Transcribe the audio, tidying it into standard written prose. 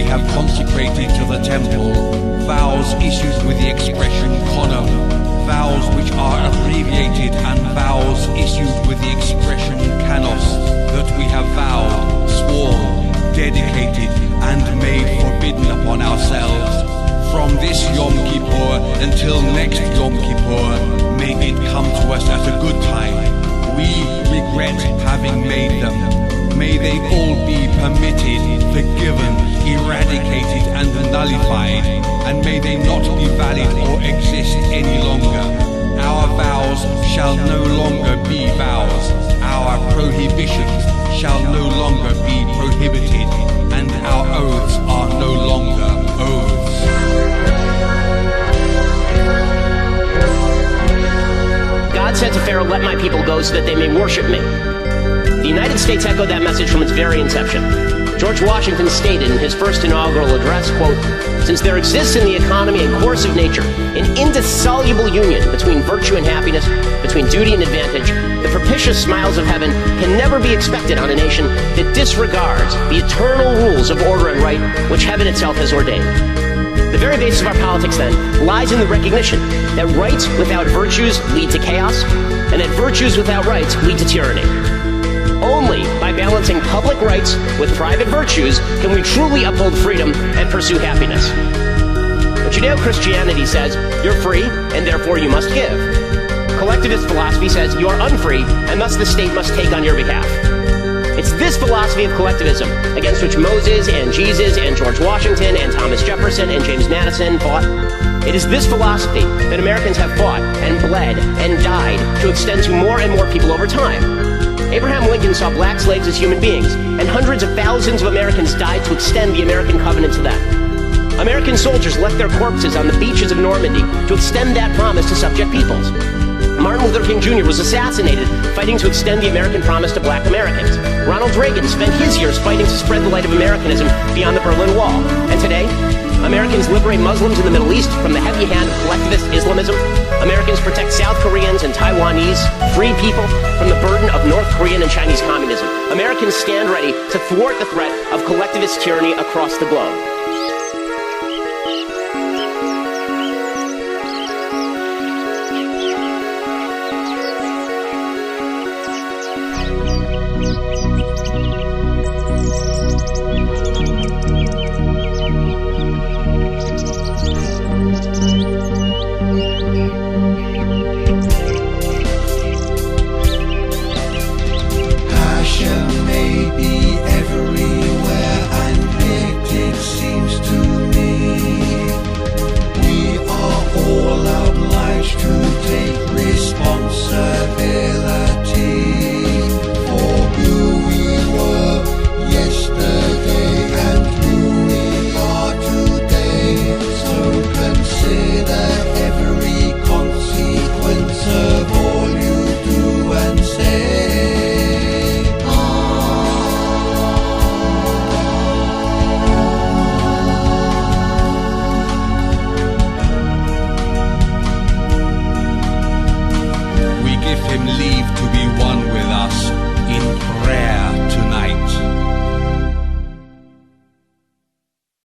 have consecrated to the temple, vows issued with the expression konum, vows which are abbreviated, and vows issued with the expression kanos, that we have vowed, sworn, dedicated, and made forbidden upon ourselves. From this Yom Kippur until next Yom Kippur, may it come to us at a good time. We regret having made them. May they all be permitted, forgiven, eradicated, and nullified, and may they not be valid or exist any longer. Our vows shall no longer be vows. Our prohibitions shall no longer be prohibited, and our oaths are no longer oaths. God said to Pharaoh, "Let my people go so that they may worship me." The United States echoed that message from its very inception. George Washington stated in his first inaugural address, quote, "Since there exists in the economy and course of nature an indissoluble union between virtue and happiness, between duty and advantage, the propitious smiles of heaven can never be expected on a nation that disregards the eternal rules of order and right which heaven itself has ordained." The very basis of our politics, then, lies in the recognition that rights without virtues lead to chaos, and that virtues without rights lead to tyranny. Only by balancing public rights with private virtues can we truly uphold freedom and pursue happiness. But Judeo-Christianity says you're free and therefore you must give. Collectivist philosophy says you're unfree and thus the state must take on your behalf. It's this philosophy of collectivism against which Moses and Jesus and George Washington and Thomas Jefferson and James Madison fought. It is this philosophy that Americans have fought and bled and died to extend to more and more people over time. Abraham Lincoln saw black slaves as human beings, and hundreds of thousands of Americans died to extend the American covenant to them. American soldiers left their corpses on the beaches of Normandy to extend that promise to subject peoples. Martin Luther King Jr. was assassinated fighting to extend the American promise to black Americans. Ronald Reagan spent his years fighting to spread the light of Americanism beyond the Berlin Wall. And today, Americans liberate Muslims in the Middle East from the heavy hand of collectivist Islamism. Americans protect South Koreans and Taiwanese, free people, from the burden of North Korean and Chinese communism. Americans stand ready to thwart the threat of collectivist tyranny across the globe.